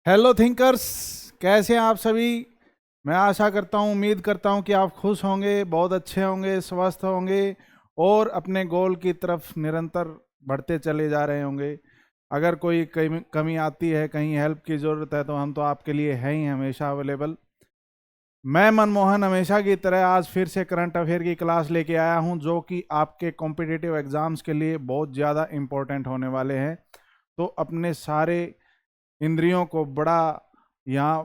Hello thinkers, कैसे हैं आप सभी। मैं आशा करता हूं, उम्मीद करता हूं कि आप खुश होंगे, बहुत अच्छे होंगे, स्वस्थ होंगे और अपने गोल की तरफ निरंतर बढ़ते चले जा रहे होंगे। अगर कोई कमी आती है, कहीं हेल्प की ज़रूरत है, तो हम तो आपके लिए हैं ही हमेशा अवेलेबल। मैं मनमोहन हमेशा की तरह आज फिर से करंट अफेयर की क्लास लेके आया हूं, जो कि आपके कॉम्पिटिटिव एग्जाम्स के लिए बहुत ज़्यादा इम्पोर्टेंट होने वाले हैं। तो अपने सारे इंद्रियों को बड़ा यहाँ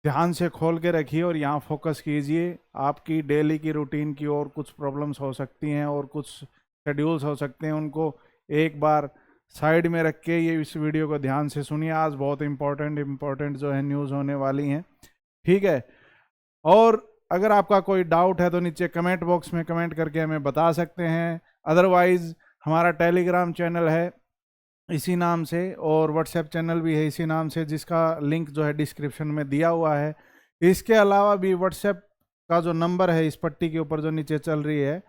ध्यान से खोल के रखिए और यहाँ फोकस कीजिए। आपकी डेली की रूटीन की और कुछ प्रॉब्लम्स हो सकती हैं और कुछ शेड्यूल्स हो सकते हैं, उनको एक बार साइड में रख के ये इस वीडियो को ध्यान से सुनिए। आज बहुत इंपॉर्टेंट जो है न्यूज़ होने वाली हैं, ठीक है। और अगर आपका कोई डाउट है तो नीचे कमेंट बॉक्स में कमेंट करके हमें बता सकते हैं। अदरवाइज हमारा टेलीग्राम चैनल है इसी नाम से, और व्हाट्सएप चैनल भी है इसी नाम से, जिसका लिंक जो है डिस्क्रिप्शन में दिया हुआ है। इसके अलावा भी व्हाट्सएप का जो नंबर है इस पट्टी के ऊपर जो नीचे चल रही है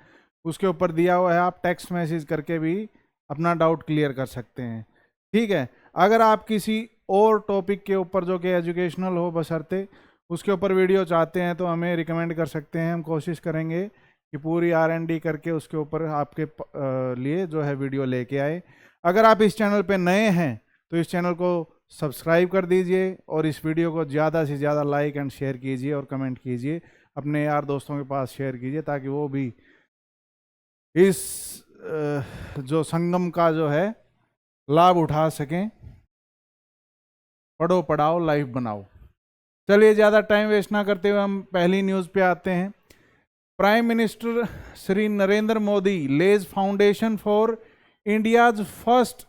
उसके ऊपर दिया हुआ है, आप टेक्स्ट मैसेज करके भी अपना डाउट क्लियर कर सकते हैं, ठीक है। अगर आप किसी और टॉपिक के ऊपर जो कि एजुकेशनल हो बशर्ते उसके ऊपर वीडियो चाहते हैं तो हमें रिकमेंड कर सकते हैं। हम कोशिश करेंगे कि पूरी R&D करके उसके ऊपर आपके लिए जो है वीडियो लेके आए। अगर आप इस चैनल पे नए हैं तो इस चैनल को सब्सक्राइब कर दीजिए और इस वीडियो को ज़्यादा से ज़्यादा लाइक एंड शेयर कीजिए और कमेंट कीजिए, अपने यार दोस्तों के पास शेयर कीजिए ताकि वो भी इस जो संगम का जो है लाभ उठा सकें। पढ़ो पढ़ाओ लाइफ बनाओ। चलिए ज़्यादा टाइम वेस्ट ना करते हुए हम पहली न्यूज़ पे आते हैं। Prime minister Shri Narendra Modi lays foundation for India's first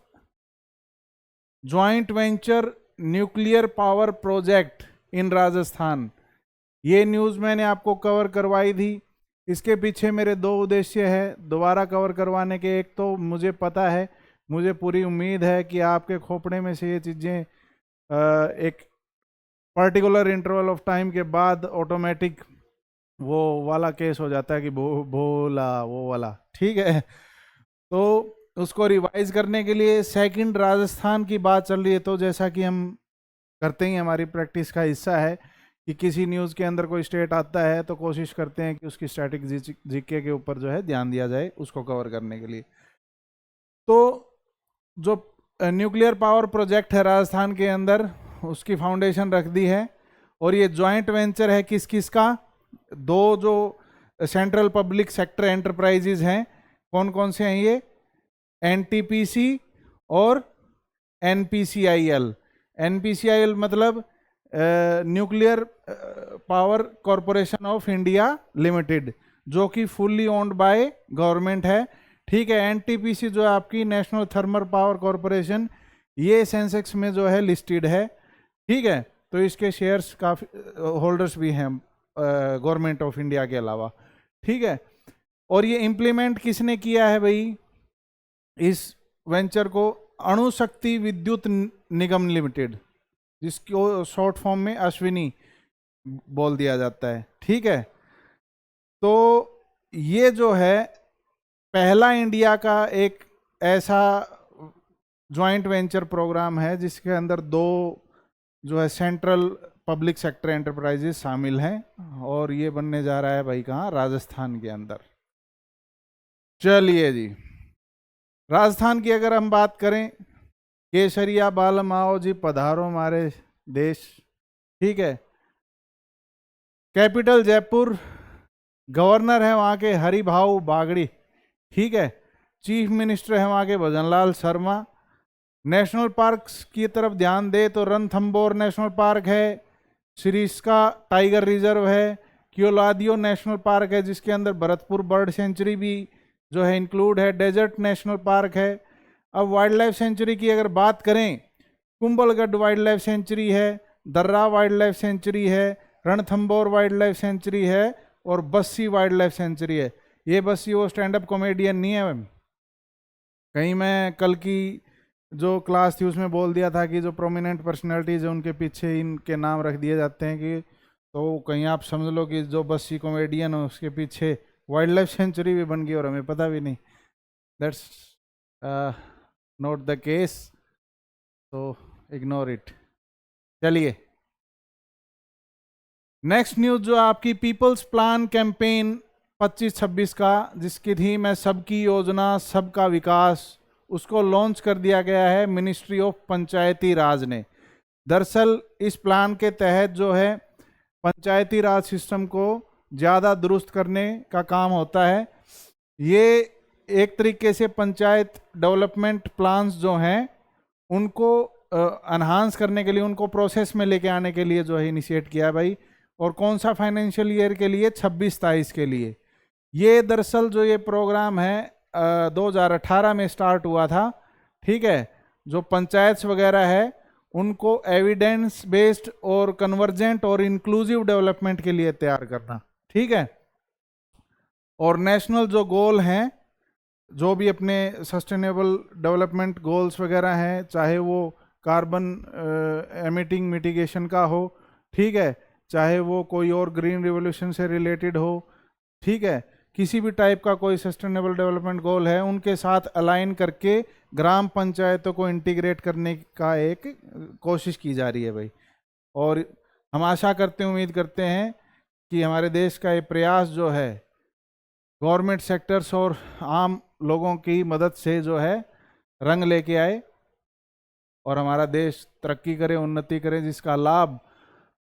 joint venture nuclear power project in Rajasthan. ये न्यूज़ मैंने आपको कवर करवाई थी। इसके पीछे मेरे दो उद्देश्य है दोबारा कवर करवाने के। एक तो मुझे पता है, मुझे पूरी उम्मीद है कि आपके खोपड़े में से ये चीज़ें एक पर्टिकुलर इंटरवल ऑफ टाइम के बाद ऑटोमेटिक वो वाला केस हो जाता है कि भोला वो वाला, ठीक है। तो उसको रिवाइज करने के लिए सेकंड राजस्थान की बात चल रही है, तो जैसा कि हम करते ही हमारी प्रैक्टिस का हिस्सा है कि किसी न्यूज़ के अंदर कोई स्टेट आता है तो कोशिश करते हैं कि उसकी स्टैटिक जीके के ऊपर जो है ध्यान दिया जाए उसको कवर करने के लिए। तो जो न्यूक्लियर पावर प्रोजेक्ट है राजस्थान के अंदर, उसकी फाउंडेशन रख दी है। और ये जॉइंट वेंचर है किस किस का? दो जो सेंट्रल पब्लिक सेक्टर एंटरप्राइजेज हैं, कौन कौन से हैं ये? एनटीपीसी और एनपीसीआईएल। एनपीसीआईएल मतलब nuclear power corporation of India limited, जो कि फुल्ली ओन्ड बाय गवर्नमेंट है, ठीक है। एनटीपीसी जो है आपकी नेशनल थर्मल पावर कॉरपोरेशन, ये सेंसेक्स में जो है लिस्टेड है, ठीक है। तो इसके शेयर्स काफ़ी होल्डर्स भी हैं गवर्नमेंट ऑफ इंडिया के अलावा, ठीक है। और ये इम्प्लीमेंट किसने किया है भाई इस वेंचर को? अणु शक्ति विद्युत निगम लिमिटेड, जिसको शॉर्ट फॉर्म में अश्विनी बोल दिया जाता है, ठीक है। तो ये जो है पहला इंडिया का एक ऐसा ज्वाइंट वेंचर प्रोग्राम है जिसके अंदर दो जो है सेंट्रल पब्लिक सेक्टर एंटरप्राइजेस शामिल हैं, और ये बनने जा रहा है भाई कहाँ? राजस्थान के अंदर। चलिए जी, राजस्थान की अगर हम बात करें, केसरिया बालम आओ जी पधारो हमारे देश, ठीक है। कैपिटल जयपुर, गवर्नर है वहाँ के हरिभाऊ बागड़ी, ठीक है। चीफ मिनिस्टर है वहाँ के भजनलाल शर्मा। नेशनल पार्क्स की तरफ ध्यान दे तो रणथंबोर नेशनल पार्क है, सिरिस्का टाइगर रिजर्व है, क्योलादियो नेशनल पार्क है जिसके अंदर भरतपुर बर्ड सेंचुरी भी जो है इंक्लूड है, डेजर्ट नेशनल पार्क है। अब वाइल्ड लाइफ सेंचुरी की अगर बात करें, कुंभलगढ़ वाइल्ड लाइफ सेंचुरी है, दर्रा वाइल्ड लाइफ सेंचुरी है, रणथंबोर वाइल्ड लाइफ सेंचुरी है और बस्सी वाइल्ड लाइफ सेंचुरी है। ये बस्सी वो स्टैंड अप कॉमेडियन नहीं है मैम, कहीं मैं कल की जो क्लास थी उसमें बोल दिया था कि जो प्रोमिनेंट पर्सनैलिटीज है उनके पीछे इनके नाम रख दिए जाते हैं, कि तो कहीं आप समझ लो कि जो बस्सी कॉमेडियन है उसके पीछे वाइल्ड लाइफ सेंचुरी भी बन गई और हमें पता भी नहीं। दैट्स नॉट द केस, तो इग्नोर इट। चलिए नेक्स्ट न्यूज जो आपकी पीपल्स प्लान कैंपेन 25-26 का, जिसकी थीम है सबकी योजना सबका विकास, उसको लॉन्च कर दिया गया है मिनिस्ट्री ऑफ पंचायती राज ने। दरअसल इस प्लान के तहत जो है पंचायती राज सिस्टम को ज़्यादा दुरुस्त करने का काम होता है। ये एक तरीके से पंचायत डेवलपमेंट प्लान्स जो हैं उनको एनहांस करने के लिए, उनको प्रोसेस में लेके आने के लिए जो है इनिशिएट किया है भाई। और कौन सा फाइनेंशियल ईयर के लिए? 26-27 के लिए। ये दरअसल जो ये प्रोग्राम है 2018 में स्टार्ट हुआ था। ठीक है, जो पंचायत वगैरह है उनको एविडेंस बेस्ड और कन्वर्जेंट और इंक्लूसिव डेवलपमेंट के लिए तैयार करना। ठीक है, और नेशनल जो गोल हैं, जो भी अपने सस्टेनेबल डेवलपमेंट गोल्स वगैरह हैं, चाहे वो कार्बन एमिटिंग मिटिगेशन का हो, ठीक है, चाहे वो कोई और ग्रीन रिवोल्यूशन से रिलेटेड हो, ठीक है, किसी भी टाइप का कोई सस्टेनेबल डेवलपमेंट गोल है, उनके साथ अलाइन करके ग्राम पंचायतों को इंटीग्रेट करने का एक कोशिश की जा रही है भाई। और हम आशा करते हैं, उम्मीद करते हैं कि हमारे देश का ये प्रयास जो है गवर्नमेंट सेक्टर्स और आम लोगों की मदद से जो है रंग लेके आए और हमारा देश तरक्की करे, उन्नति करे, जिसका लाभ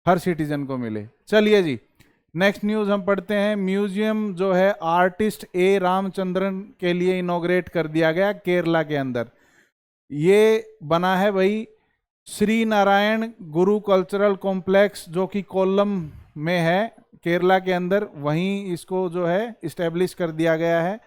हर सिटीजन को मिले। चलिए जी, नेक्स्ट न्यूज़ हम पढ़ते हैं। म्यूजियम जो है आर्टिस्ट ए रामचंद्रन के लिए इनॉग्रेट कर दिया गया केरला के अंदर। ये बना है भाई श्री नारायण गुरु कल्चरल कॉम्प्लेक्स, जो कि कोल्लम में है केरला के अंदर, वहीं इसको जो है इस्टेब्लिश कर दिया गया है।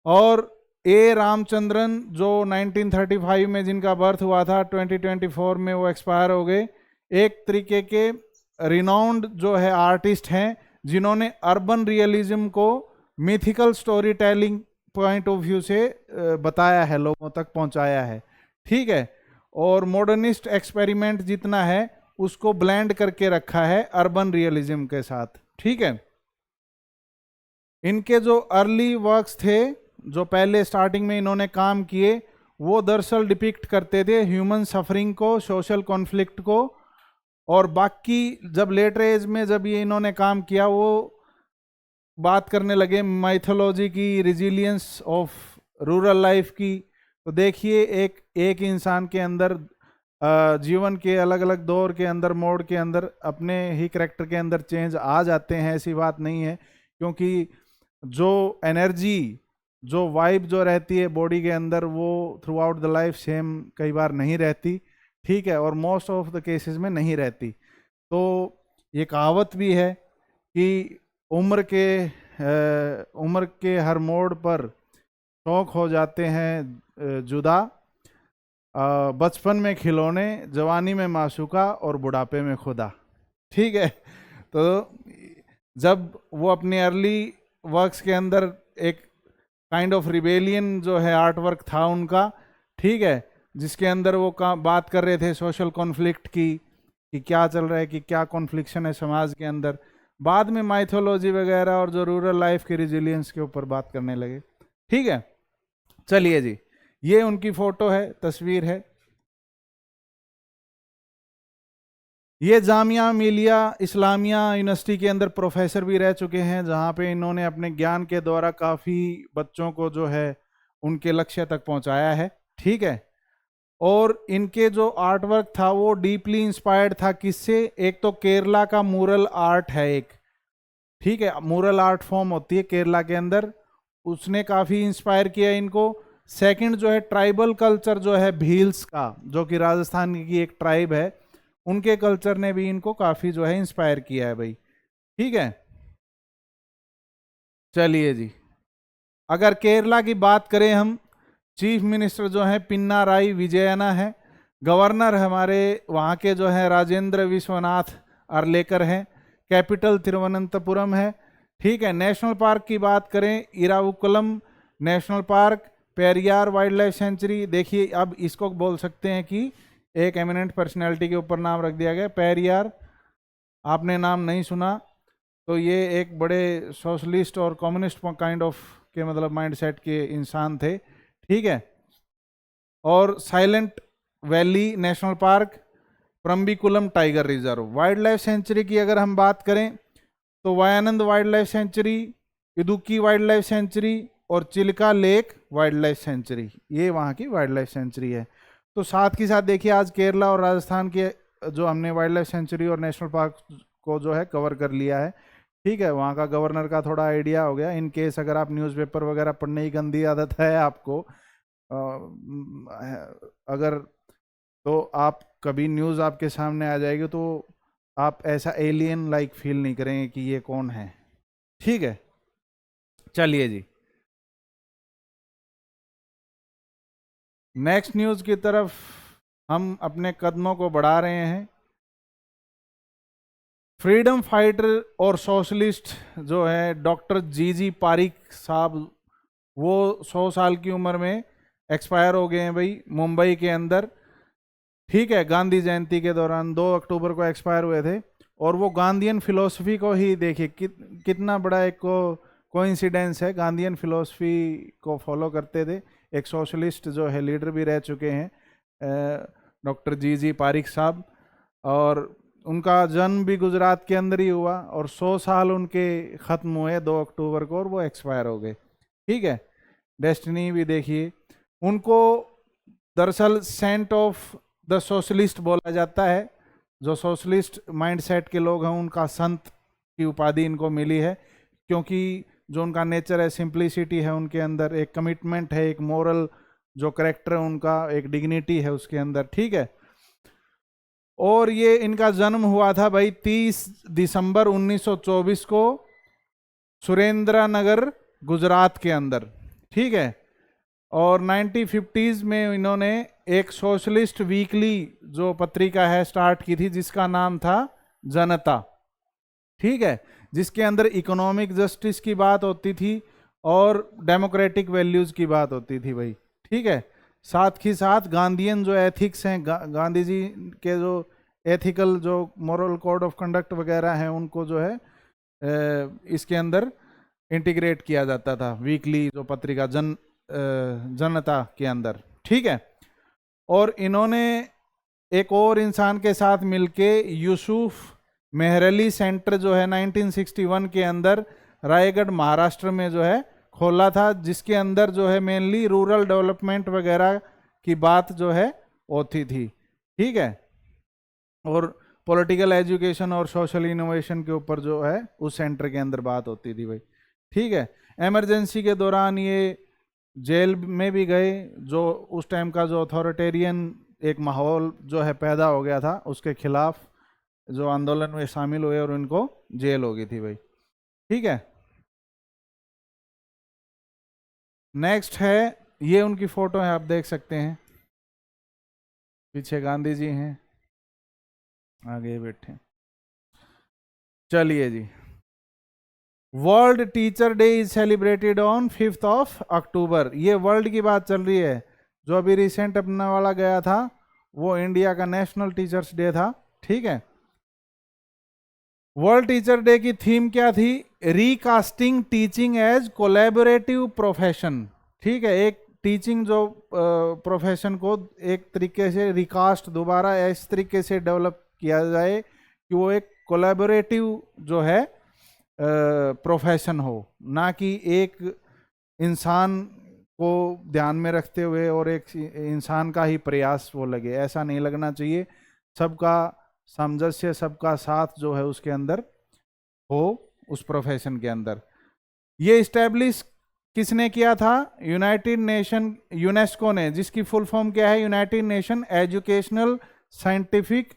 और ए रामचंद्रन जो 1935 में जिनका बर्थ हुआ था, 2024 में वो एक्सपायर हो गए, एक तरीके के रिनाउंड जो है आर्टिस्ट हैं, जिन्होंने अर्बन रियलिज्म को mythical story telling point of view से बताया है, लोगों तक पहुंचाया है। ठीक है, और मॉडर्निस्ट एक्सपेरिमेंट जितना है उसको ब्लेंड करके रखा है अर्बन रियलिज्म के साथ। ठीक है, इनके जो अर्ली वर्क्स थे, जो पहले स्टार्टिंग में इन्होंने काम किए, वो दरअसल डिपिक्ट करते थे ह्यूमन सफरिंग को, सोशल कॉन्फ्लिक्ट को। और बाकी जब लेटर एज में जब ये इन्होंने काम किया, वो बात करने लगे माइथोलॉजी की, रिजिलियंस ऑफ रूरल लाइफ की। तो देखिए एक इंसान के अंदर जीवन के अलग अलग दौर के अंदर, मोड के अंदर अपने ही करेक्टर के अंदर चेंज आ जाते हैं, ऐसी बात नहीं है। क्योंकि जो एनर्जी, जो वाइब जो रहती है बॉडी के अंदर, वो through out the life same कई बार नहीं रहती। ठीक है, और मोस्ट ऑफ द केसेस में नहीं रहती। तो ये कहावत भी है कि उम्र के हर मोड़ पर शौक हो जाते हैं जुदा, बचपन में खिलौने, जवानी में माशूका और बुढ़ापे में खुदा। ठीक है, तो जब वो अपने अर्ली वर्क्स के अंदर एक काइंड ऑफ रिबेलियन जो है आर्ट वर्क था उनका, ठीक है, जिसके अंदर वो बात कर रहे थे सोशल कॉन्फ्लिक्ट की, कि क्या चल रहा है, कि क्या कॉन्फ्लिक्शन है समाज के अंदर। बाद में माइथोलॉजी वगैरह और जो रूरल लाइफ के रिजिलियंस के ऊपर बात करने लगे। ठीक है, चलिए जी, ये उनकी फोटो है, तस्वीर है। ये जामिया मिलिया इस्लामिया यूनिवर्सिटी के अंदर प्रोफेसर भी रह चुके हैं, जहाँ पे इन्होंने अपने ज्ञान के द्वारा काफ़ी बच्चों को जो है उनके लक्ष्य तक पहुँचाया है। ठीक है, और इनके जो आर्ट वर्क था वो डीपली इंस्पायर्ड था किससे? एक तो केरला का मूरल आर्ट है एक, ठीक है, मूरल आर्ट फॉर्म होती है केरला के अंदर, उसने काफ़ी इंस्पायर किया इनको। सेकंड जो है ट्राइबल कल्चर जो है भील्स का, जो कि राजस्थान की एक ट्राइब है, उनके कल्चर ने भी इनको काफ़ी जो है इंस्पायर किया है भाई। ठीक है, चलिए जी, अगर केरला की बात करें हम, चीफ मिनिस्टर जो है पिन्नाराई विजयना है, गवर्नर हमारे वहाँ के जो है राजेंद्र विश्वनाथ अर्लेकर हैं, कैपिटल तिरुवनंतपुरम है। ठीक है, नेशनल पार्क की बात करें, Eravikulam National Park, Periyar wildlife sanctuary. देखिए, अब इसको बोल सकते हैं कि एक एमिनेंट पर्सनैलिटी के ऊपर नाम रख दिया गया पेरियार। आपने नाम नहीं सुना तो ये एक बड़े सोशलिस्ट और कम्युनिस्ट काइंड ऑफ के मतलब माइंडसेट के इंसान थे। ठीक है, और Silent Valley National Park, Parambikulam tiger reserve. Wildlife sanctuary की अगर हम बात करें तो Wayanad wildlife sanctuary, Idukki wildlife sanctuary और Chilika lake wildlife sanctuary, ये वहाँ की वाइल्ड लाइफ सेंचुरी है। तो साथ के साथ देखिए आज केरला और राजस्थान के जो हमने वाइल्ड लाइफ सेंचुरी और नेशनल पार्क को जो है कवर कर लिया है। ठीक है, वहाँ का गवर्नर का थोड़ा आइडिया हो गया। इन केस अगर आप न्यूज़पेपर वगैरह पढ़ने की गंदी आदत है आपको, अगर तो आप कभी न्यूज़ आपके सामने आ जाएगी तो आप ऐसा एलियन लाइक फील नहीं करेंगे कि ये कौन है। ठीक है, चलिए जी नेक्स्ट न्यूज़ की तरफ हम अपने कदमों को बढ़ा रहे हैं। फ्रीडम फाइटर और सोशलिस्ट जो है डॉक्टर जी पारिक साहब, वो 100 साल की उम्र में एक्सपायर हो गए हैं भाई, मुंबई के अंदर। ठीक है, गांधी जयंती के दौरान 2 अक्टूबर को एक्सपायर हुए थे। और वो गांधीयन फिलोसफी को ही देखिए कितना बड़ा एक कोइंसिडेंस है, गांधीयन फिलोसफी को फॉलो करते थे। एक सोशलिस्ट जो है लीडर भी रह चुके हैं डॉक्टर जी पारिक साहब, और उनका जन्म भी गुजरात के अंदर ही हुआ और 100 साल उनके ख़त्म हुए 2 अक्टूबर को और वो एक्सपायर हो गए। ठीक है, डेस्टिनी भी देखिए उनको दरअसल सेंट ऑफ द सोशलिस्ट बोला जाता है। जो सोशलिस्ट माइंडसेट के लोग हैं उनका संत की उपाधि इनको मिली है, क्योंकि जो उनका नेचर है, सिंप्लिसिटी है उनके अंदर, एक कमिटमेंट है, एक मोरल जो करेक्टर है उनका, एक डिग्निटी है उसके अंदर। ठीक है, और ये इनका जन्म हुआ था भाई 30 दिसंबर 1924 को सुरेंद्र नगर गुजरात के अंदर। ठीक है, और 1950s में इन्होंने एक सोशलिस्ट वीकली जो पत्रिका है स्टार्ट की थी जिसका नाम था जनता। ठीक है, जिसके अंदर इकोनॉमिक जस्टिस की बात होती थी और डेमोक्रेटिक वैल्यूज की बात होती थी भाई। ठीक है, साथ ही साथ गांधीयन जो एथिक्स हैं, गांधी जी के जो एथिकल जो मॉरल कोड ऑफ कंडक्ट वगैरह हैं उनको जो है इसके अंदर इंटीग्रेट किया जाता था वीकली जो पत्रिका जनता के अंदर। ठीक है, और इन्होंने एक और इंसान के साथ मिलके यूसुफ मेहरली सेंटर जो है 1961 के अंदर रायगढ़ महाराष्ट्र में जो है खोला था, जिसके अंदर जो है मेनली रूरल डेवलपमेंट वगैरह की बात जो है होती थी। ठीक है, और पॉलिटिकल एजुकेशन और सोशल इनोवेशन के ऊपर जो है उस सेंटर के अंदर बात होती थी भाई। ठीक है, इमरजेंसी के दौरान ये जेल में भी गए, जो उस टाइम का जो अथॉरिटेरियन एक माहौल जो है पैदा हो गया था उसके खिलाफ जो आंदोलन में शामिल हुए और उनको जेल हो गई थी भाई। ठीक है, नेक्स्ट है, ये उनकी फोटो है, आप देख सकते हैं, पीछे गांधी जी हैं, आगे बैठे। चलिए जी, World Teacher Day is celebrated on 5 October. ये वर्ल्ड की बात चल रही है, जो अभी रिसेंट अपने वाला गया था वो इंडिया का नेशनल टीचर्स डे था। ठीक है, वर्ल्ड टीचर डे की थीम क्या थी? Recasting teaching as collaborative profession. ठीक है, एक टीचिंग जो प्रोफेशन को एक तरीके से रिकास्ट दोबारा इस तरीके से डेवलप किया जाए कि वो एक कोलैबोरेटिव जो है प्रोफेशन हो, ना कि एक इंसान को ध्यान में रखते हुए और एक इंसान का ही प्रयास वो लगे, ऐसा नहीं लगना चाहिए। सबका सामंजस्य, सबका साथ जो है उसके अंदर हो उस प्रोफेशन के अंदर। ये इस्टेब्लिश किसने किया था? यूनाइटेड नेशन, यूनेस्को ने, जिसकी फुल फॉर्म क्या है? United nation educational scientific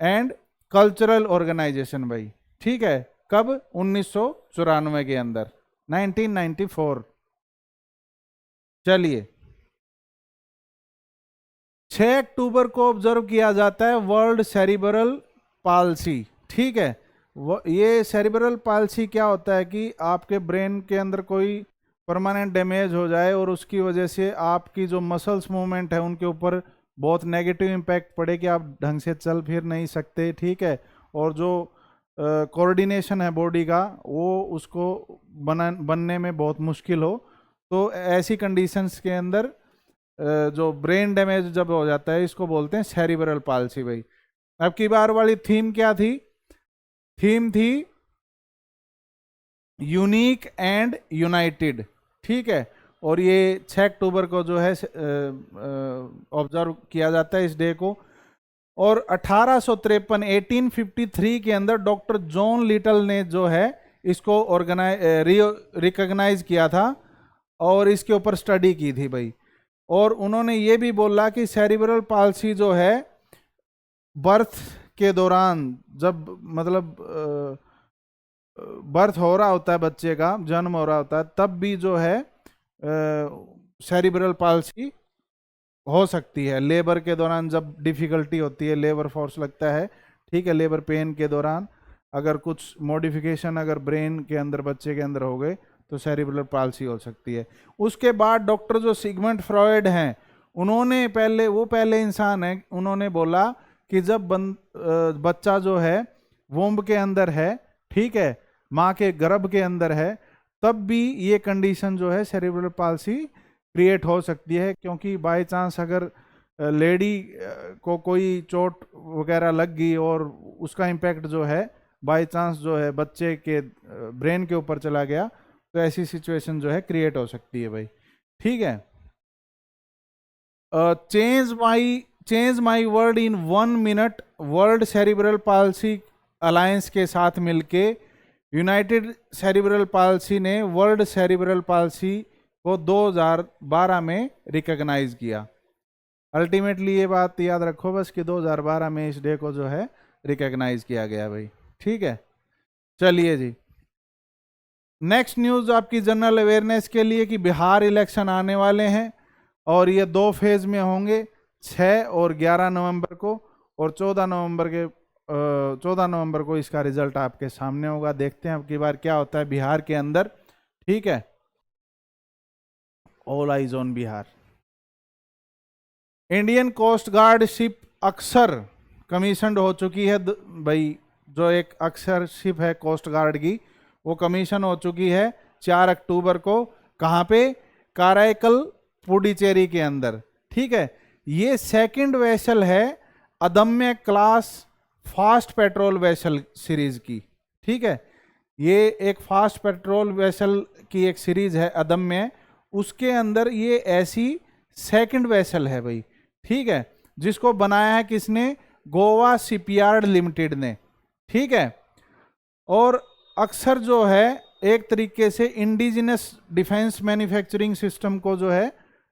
and cultural organisation भाई। ठीक है, कब? 1994 के अंदर, 1994। चलिए, 6 अक्टूबर को ऑब्जर्व किया जाता है वर्ल्ड सेरिब्रल पाल्सी। ठीक है, ये सेरिब्रल पाल्सी क्या होता है कि आपके ब्रेन के अंदर कोई परमानेंट डैमेज हो जाए और उसकी वजह से आपकी जो मसल्स मूवमेंट है उनके ऊपर बहुत नेगेटिव इम्पैक्ट पड़े कि आप ढंग से चल फिर नहीं सकते। ठीक है, और जो कोऑर्डिनेशन है बॉडी का वो उसको बनने में बहुत मुश्किल हो, तो ऐसी कंडीशंस के अंदर जो ब्रेन डैमेज जब हो जाता है इसको बोलते हैं सेरिब्रल पाल्सी भाई। अब की बार वाली थीम क्या थी? थीम थी यूनिक एंड यूनाइटेड, ठीक है। और ये 6 अक्टूबर को जो है ऑब्जर्व किया जाता है इस डे को। और 1853 के अंदर डॉक्टर जॉन लिटल ने जो है इसको रिकॉग्नाइज किया था और इसके ऊपर स्टडी की थी भाई। और उन्होंने ये भी बोला कि सेरिब्रल पाल्सी जो है बर्थ के दौरान, जब मतलब बर्थ हो रहा होता है, बच्चे का जन्म हो रहा होता है, तब भी जो है सेरिब्रल पाल्सी हो सकती है। लेबर के दौरान जब डिफिकल्टी होती है, लेबर फोर्स लगता है, ठीक है, लेबर पेन के दौरान अगर कुछ मॉडिफिकेशन अगर ब्रेन के अंदर बच्चे के अंदर हो गए तो सेरिब्रल पाल्सी हो सकती है। उसके बाद डॉक्टर जो सिगमंड फ्रॉयड हैं, उन्होंने पहले इंसान है, उन्होंने बोला कि जब बच्चा जो है वोम्ब के अंदर है, ठीक है, माँ के गर्भ के अंदर है, तब भी ये कंडीशन जो है सेरिब्रल पाल्सी क्रिएट हो सकती है। क्योंकि बाय चांस अगर लेडी को कोई चोट वगैरह लग गई और उसका इम्पैक्ट जो है बाय चांस जो है बच्चे के ब्रेन के ऊपर चला गया, तो ऐसी सिचुएशन जो है क्रिएट हो सकती है भाई, ठीक है। Change my world in 1 minute world cerebral palsy alliance के साथ मिलके यूनाइटेड सेरिब्रल पाल्सी ने वर्ल्ड सेरिब्रल पाल्सी को 2012 में रिकॉग्नाइज किया। अल्टीमेटली ये बात याद रखो बस कि 2012 में इस डे को जो है रिकॉग्नाइज किया गया भाई, ठीक है। चलिए जी, नेक्स्ट न्यूज आपकी जनरल अवेयरनेस के लिए कि बिहार इलेक्शन आने वाले हैं और ये 2 फेज में होंगे, 6 और 11 नवंबर को। और 14 नवंबर को इसका रिजल्ट आपके सामने होगा। देखते हैं अब की बार क्या होता है बिहार के अंदर, ठीक है। All eyes on Bihar. Indian coast guard ship Akshar commission हो चुकी है भाई। जो एक अक्सर शिप है कोस्ट गार्ड की, वो कमीशन हो चुकी है 4 अक्टूबर को। कहाँ पे? काराइकल पुडुचेरी के अंदर, ठीक है। ये सेकंड वेसल है अदम्य class fast patrol vessel series की, ठीक है। ये एक फास्ट पेट्रोल वेसल की एक सीरीज है अदम्य, उसके अंदर ये ऐसी सेकंड वेसल है भाई, ठीक है, जिसको बनाया है किसने? गोवा शिपयार्ड लिमिटेड ने, ठीक है। और अक्सर जो है एक तरीके से इंडिजिनस डिफेंस मैन्युफैक्चरिंग सिस्टम को जो है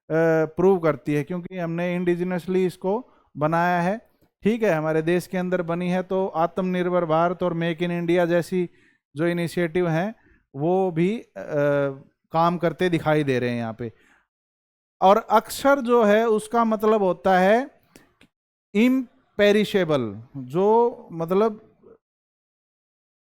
प्रूव करती है, क्योंकि हमने इंडिजिनसली इसको बनाया है, ठीक है, हमारे देश के अंदर बनी है। तो आत्मनिर्भर भारत और मेक इन इंडिया जैसी जो इनिशिएटिव हैं वो भी काम करते दिखाई दे रहे हैं यहाँ पे। और अक्सर जो है उसका मतलब होता है इम्पेरिशेबल, जो मतलब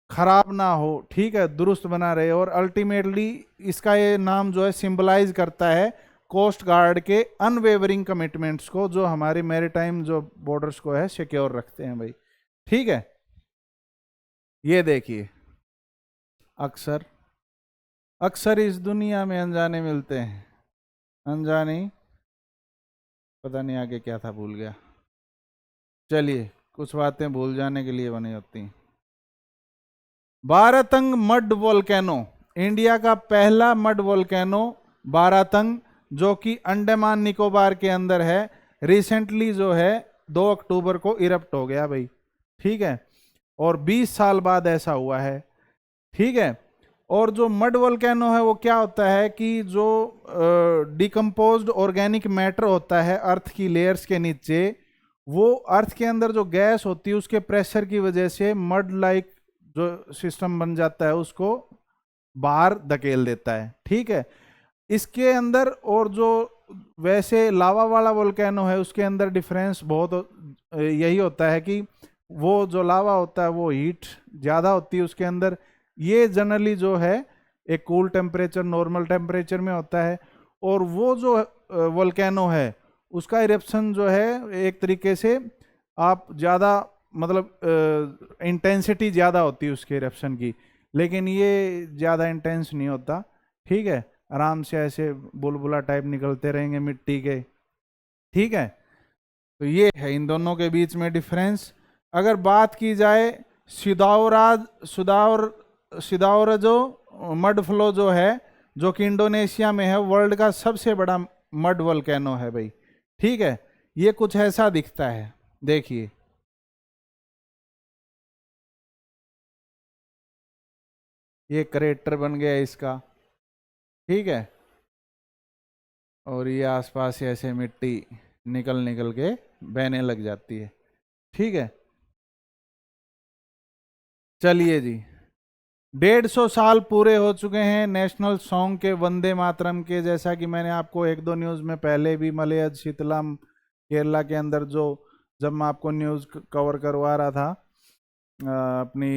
खराब ना हो, ठीक है, दुरुस्त बना रहे। और अल्टीमेटली इसका ये नाम जो है सिंबलाइज करता है कोस्ट गार्ड के अनवेवरिंग कमिटमेंट्स को, जो हमारे मैरीटाइम जो बॉर्डर्स को है सिक्योर रखते हैं भाई, ठीक है। ये देखिए, अक्सर अक्सर इस दुनिया में अनजाने मिलते हैं, अनजाने, पता नहीं आगे क्या था, भूल गया। चलिए, कुछ बातें भूल जाने के लिए बनी होती हैं। बारातंग मड वोल्केनो, इंडिया का पहला मड वोल्केनो बारातंग, जो कि अंडमान निकोबार के अंदर है, रिसेंटली जो है 2 अक्टूबर को इरप्ट हो गया भाई, ठीक है। और 20 साल बाद ऐसा हुआ है, ठीक है। और जो मड वोल्केनो है वो क्या होता है कि जो डिकम्पोज्ड ऑर्गेनिक मैटर होता है अर्थ की लेयर्स के नीचे, वो अर्थ के अंदर जो गैस होती है उसके प्रेशर की वजह से मड लाइक जो सिस्टम बन जाता है उसको बाहर धकेल देता है, ठीक है। इसके अंदर और जो वैसे लावा वाला वोल्केनो है उसके अंदर डिफरेंस बहुत यही होता है कि वो जो लावा होता है वो हीट ज़्यादा होती है उसके अंदर। ये जनरली जो है एक कूल टेम्परेचर नॉर्मल टेम्परेचर में होता है। और वो जो वोल्केनो है उसका इरप्शन जो है एक तरीके से आप ज़्यादा मतलब इंटेंसिटी ज़्यादा होती है उसके इरप्शन की, लेकिन ये ज़्यादा इंटेंस नहीं होता, ठीक है। आराम से ऐसे बुलबुला टाइप निकलते रहेंगे मिट्टी के, ठीक है। तो ये है इन दोनों के बीच में डिफरेंस। अगर बात की जाए सिदाउर जो मड फ्लो जो है, जो कि इंडोनेशिया में है, वर्ल्ड का सबसे बड़ा मड वोल्केनो है भाई। ठीक है, ये कुछ ऐसा दिखता है, देखिए। ये क्रेटर बन गया इसका, ठीक है। और ये आसपास ऐसे मिट्टी निकल निकल के बहने लग जाती है, ठीक है। चलिए जी, 150 साल पूरे हो चुके हैं नेशनल सॉन्ग के, वंदे मातरम के। जैसा कि मैंने आपको एक दो न्यूज़ में पहले भी, मलयज शीतलम केरला के अंदर, जो जब मैं आपको न्यूज़ कवर करवा रहा था अपनी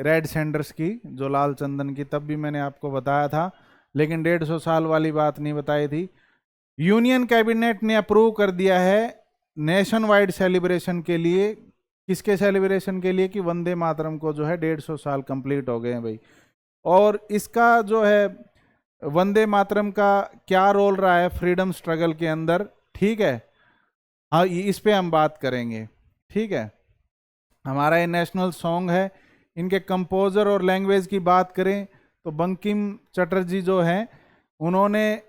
रेड सेंडर्स की, जो लाल चंदन की, तब भी मैंने आपको बताया था। लेकिन 150 साल वाली बात नहीं बताई थी। यूनियन कैबिनेट ने अप्रूव कर दिया है नेशन वाइड सेलिब्रेशन के लिए। किसके सेलिब्रेशन के लिए? कि वंदे मातरम को जो है 150 साल कंप्लीट हो गए हैं भाई। और इसका जो है वंदे मातरम का क्या रोल रहा है फ्रीडम स्ट्रगल के अंदर, ठीक है। हाँ, इस पे हम बात करेंगे, ठीक है। हमारा ये नेशनल सॉन्ग है। इनके कंपोजर और लैंग्वेज की बात करें तो बंकिम चटर्जी जो हैं, उन्होंने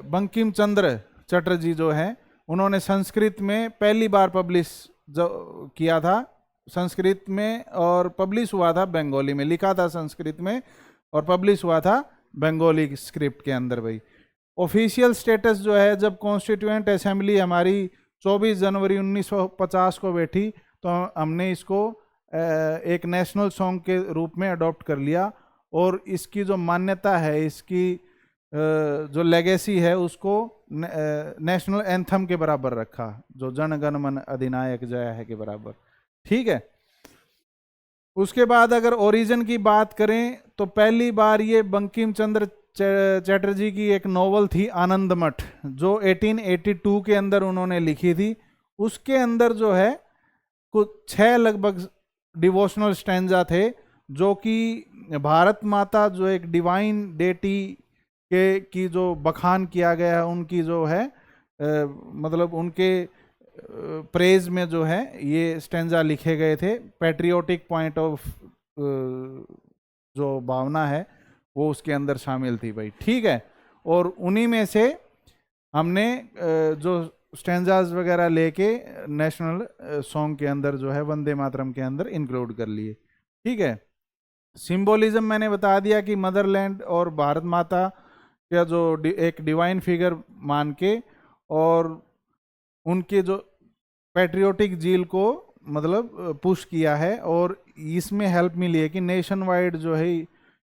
बंकिम चंद्र चटर्जी जो हैं, उन्होंने संस्कृत में पहली बार पब्लिश जो किया था संस्कृत में, और पब्लिश हुआ था बंगाली में। लिखा था संस्कृत में और पब्लिश हुआ था बंगाली स्क्रिप्ट के अंदर भाई। ऑफिशियल स्टेटस जो है, जब कॉन्स्टिट्यूएंट असेंबली हमारी 24 जनवरी 1950 को बैठी, तो हमने इसको एक नेशनल सॉन्ग के रूप में अडॉप्ट कर लिया। और इसकी जो मान्यता है, इसकी जो लेगेसी है, उसको नेशनल एंथम के बराबर रखा, जो जन गण मन अधिनायक जय है के बराबर, ठीक है। उसके बाद अगर ओरिजिन की बात करें तो पहली बार ये बंकिम चंद्र चटर्जी की एक नोवेल थी आनंद मठ, जो 1882 के अंदर उन्होंने लिखी थी। उसके अंदर जो है कुछ 6 लगभग डिवोशनल स्टैंजा थे, जो कि भारत माता जो एक डिवाइन डेटी के की जो बखान किया गया है, उनकी जो है मतलब उनके प्रेज में जो है ये स्टैंजा लिखे गए थे। पैट्रियोटिक पॉइंट ऑफ जो भावना है वो उसके अंदर शामिल थी भाई, ठीक है। और उन्हीं में से हमने जो स्टैंजाज वगैरह लेके नेशनल सॉन्ग के अंदर जो है वंदे मातरम के अंदर इंक्लूड कर लिए, ठीक है। सिंबोलिज्म मैंने बता दिया कि मदरलैंड और भारत माता का जो एक डिवाइन फिगर मान के, और उनके जो पैट्रियोटिक जील को मतलब पुश किया है। और इसमें हेल्प मिली है कि नेशन वाइड जो है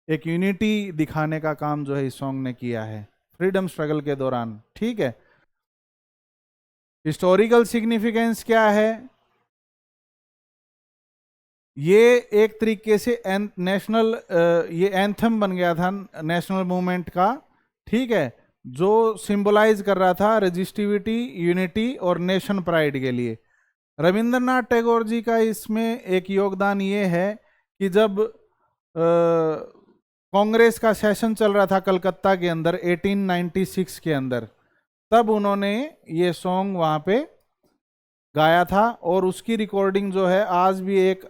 एक यूनिटी दिखाने का काम जो है इस सॉन्ग ने किया है फ्रीडम स्ट्रगल के दौरान, ठीक है। हिस्टोरिकल सिग्निफिकेंस क्या है? ये एक तरीके से नेशनल ये एंथम बन गया था नेशनल मूवमेंट का, ठीक है, जो सिंबलाइज कर रहा था रजिस्टिविटी, यूनिटी और नेशन प्राइड के लिए। रविंद्रनाथ टैगोर जी का इसमें एक योगदान ये है कि जब कांग्रेस का सेशन चल रहा था कलकत्ता के अंदर 1896 के अंदर, तब उन्होंने ये सॉन्ग वहाँ पे गाया था। और उसकी रिकॉर्डिंग जो है आज भी एक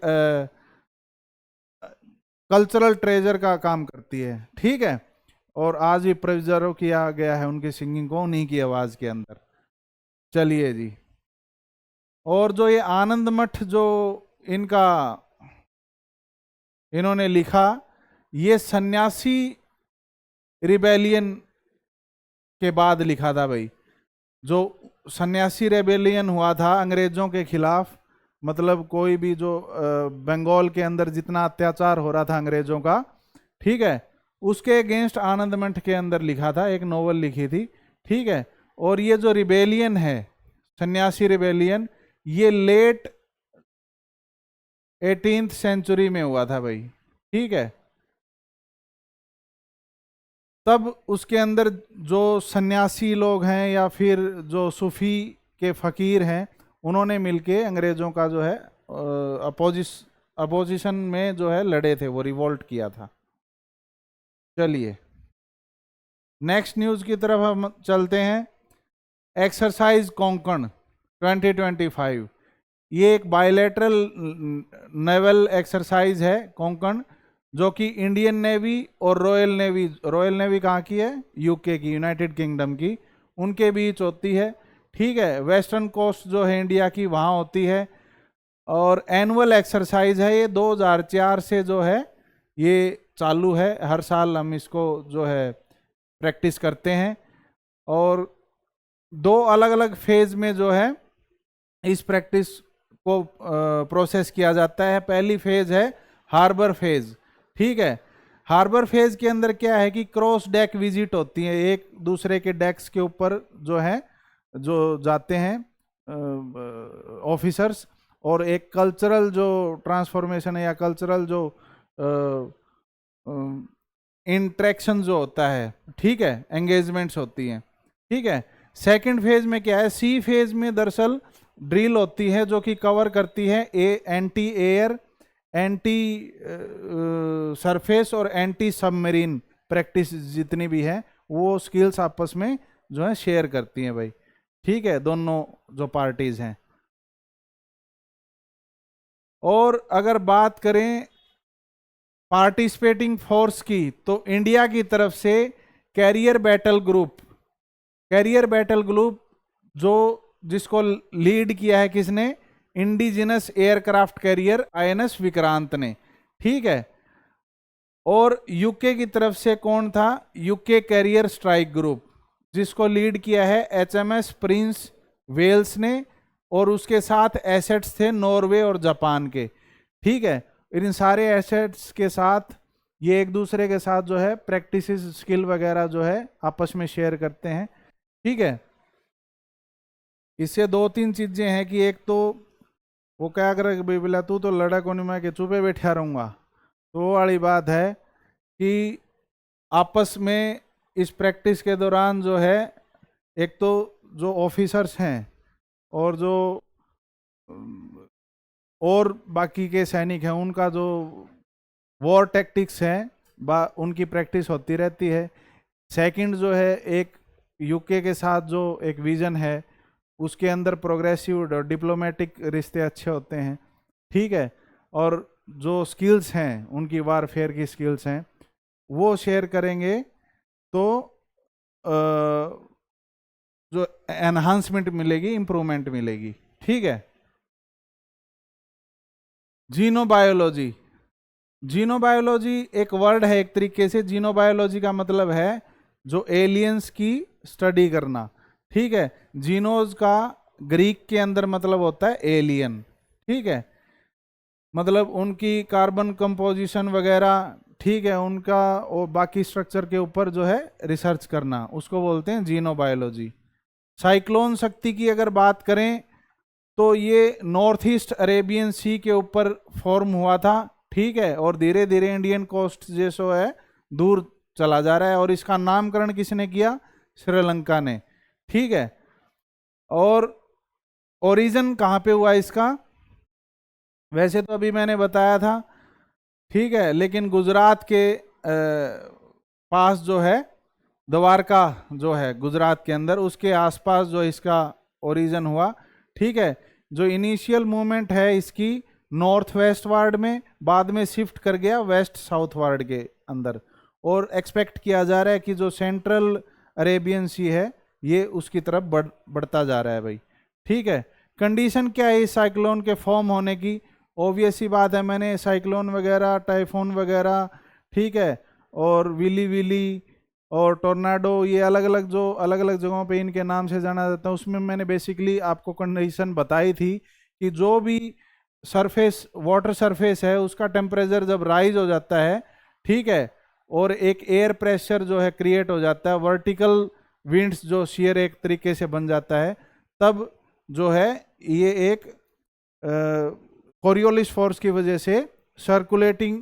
कल्चरल ट्रेजर का काम करती है, ठीक है। और आज भी प्रिजर्व किया गया है उनकी सिंगिंग को उन्हीं की आवाज के अंदर। चलिए जी, और जो ये आनंद मठ जो इनका इन्होंने लिखा, ये सन्यासी रिबेलियन के बाद लिखा था भाई। जो सन्यासी रेबेलियन हुआ था अंग्रेजों के खिलाफ, मतलब कोई भी जो बंगाल के अंदर जितना अत्याचार हो रहा था अंग्रेजों का, ठीक है, उसके अगेंस्ट आनंद मठ के अंदर लिखा था, एक नोवेल लिखी थी, ठीक है। और ये जो रिबेलियन है, सन्यासी रिबेलियन, ये लेट 18th सेंचुरी में हुआ था भाई, ठीक है। तब उसके अंदर जो सन्यासी लोग हैं या फिर जो सूफी के फकीर हैं, उन्होंने मिलके अंग्रेजों का जो है अपोजिशन में जो है लड़े थे, वो रिवोल्ट किया था। चलिए नेक्स्ट न्यूज़ की तरफ हम चलते हैं। एक्सरसाइज कोंकण 2025, ये एक बायलैटरल नेवल एक्सरसाइज है कोंकण, जो कि इंडियन नेवी और रॉयल नेवी कहाँ की है, यूके की, यूनाइटेड किंगडम की, उनके बीच होती है। ठीक है, वेस्टर्न कोस्ट जो है इंडिया की वहाँ होती है। और एनुअल एक्सरसाइज है ये, 2004 से जो है ये चालू है, हर साल हम इसको जो है प्रैक्टिस करते हैं। और दो अलग अलग फेज में जो है इस प्रैक्टिस को प्रोसेस किया जाता है। पहली फेज है हार्बर फेज। ठीक है, हार्बर फेज के अंदर क्या है कि क्रॉस डेक विजिट होती है, एक दूसरे के डेक्स के ऊपर जो है जो जाते हैं ऑफिसर्स, और एक कल्चरल जो ट्रांसफॉर्मेशन है या कल्चरल जो इंट्रैक्शन जो होता है, ठीक है, एंगेजमेंट्स होती हैं। ठीक है, सेकंड फेज में क्या है, सी फेज में दरअसल ड्रिल होती है जो कि कवर करती है एंटी एयर, एंटी सरफेस और एंटी सबमरीन प्रैक्टिस जितनी भी है, वो स्किल्स आपस में जो है शेयर करती हैं भाई। ठीक है, दोनों जो पार्टीज हैं। और अगर बात करें पार्टिसिपेटिंग फोर्स की, तो इंडिया की तरफ से कैरियर बैटल ग्रुप जो जिसको लीड किया है किसने, indigenous aircraft carrier INS Vikrant ने। ठीक है, और यूके की तरफ से कौन था, यूके कैरियर स्ट्राइक ग्रुप, जिसको लीड किया है एचएमएस प्रिंस वेल्स ने, और उसके साथ एसेट्स थे नॉर्वे और जापान के। ठीक है, इन सारे एसेट्स के साथ ये एक दूसरे के साथ जो है प्रैक्टिस स्किल वगैरह जो है आपस में शेयर करते हैं। ठीक है, इससे दो तीन चीजें हैं कि एक तो वो क्या करे भाई, बोला तू तो लड़क होने में के चुपे बैठा रहूंगा, तो वो वाली बात है कि आपस में इस प्रैक्टिस के दौरान जो है एक तो जो ऑफिसर्स हैं और जो और बाकी के सैनिक हैं, उनका जो वॉर टैक्टिक्स हैं उनकी प्रैक्टिस होती रहती है। सेकंड जो है, एक यूके के साथ जो एक विजन है उसके अंदर प्रोग्रेसिव और डिप्लोमेटिक रिश्ते अच्छे होते हैं। ठीक है, और जो स्किल्स हैं उनकी वारफेयर की स्किल्स हैं वो शेयर करेंगे, तो जो एनहांसमेंट मिलेगी, इंप्रूवमेंट मिलेगी। ठीक है, जीनोबायोलॉजी, जीनोबायोलॉजी एक वर्ड है एक तरीके से। जीनोबायोलॉजी का मतलब है जो एलियंस की स्टडी करना। ठीक है, जीनोज का ग्रीक के अंदर मतलब होता है एलियन। ठीक है, मतलब उनकी कार्बन कंपोजिशन वगैरह, ठीक है, उनका और बाकी स्ट्रक्चर के ऊपर जो है रिसर्च करना, उसको बोलते हैं जीनोबायोलॉजी। साइक्लोन शक्ति की अगर बात करें तो ये नॉर्थ ईस्ट अरेबियन सी के ऊपर फॉर्म हुआ था। ठीक है, और धीरे धीरे इंडियन कोस्ट जैसो है दूर चला जा रहा है, और इसका नामकरण किसने किया, श्रीलंका ने। ठीक है, और ओरिजिन कहाँ पे हुआ इसका, वैसे तो अभी मैंने बताया था। ठीक है, लेकिन गुजरात के पास जो है द्वारका जो है गुजरात के अंदर, उसके आसपास जो इसका ओरिजिन हुआ। ठीक है, जो इनिशियल मूवमेंट है इसकी नॉर्थ वेस्ट वार्ड में, बाद में शिफ्ट कर गया वेस्ट साउथ वार्ड के अंदर, और एक्सपेक्ट किया जा रहा है कि जो सेंट्रल अरेबियन सी है ये उसकी तरफ बढ़ता जा रहा है भाई। ठीक है, कंडीशन क्या है इस साइक्लोन के फॉर्म होने की, ऑब्वियस ही बात है, मैंने साइक्लोन वगैरह, टाइफून वगैरह, ठीक है, और विली विली और टोर्नाडो, ये अलग अलग जो अलग अलग जगहों पे इनके नाम से जाना जाता है, उसमें मैंने बेसिकली आपको कंडीशन बताई थी कि जो भी सरफेस वाटर सरफेस है उसका टेम्परेचर जब राइज हो जाता है, ठीक है, और एक एयर प्रेशर जो है क्रिएट हो जाता है, वर्टिकल विंड्स जो शेयर एक तरीके से बन जाता है, तब जो है ये एक कोरियोलिस फोर्स की वजह से सर्कुलेटिंग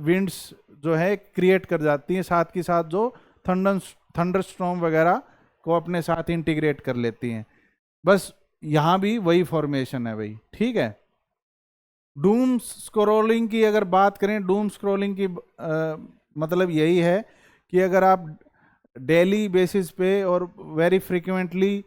विंड्स जो है क्रिएट कर जाती हैं, साथ के साथ जो थंडर स्टॉर्म वगैरह को अपने साथ इंटीग्रेट कर लेती हैं। बस यहाँ भी वही फॉर्मेशन है भाई। ठीक है, डूम स्क्रोलिंग की अगर बात करें, डूम स्क्रोलिंग की मतलब यही है कि अगर आप डेली बेसिस पे और वेरी फ्रिक्वेंटली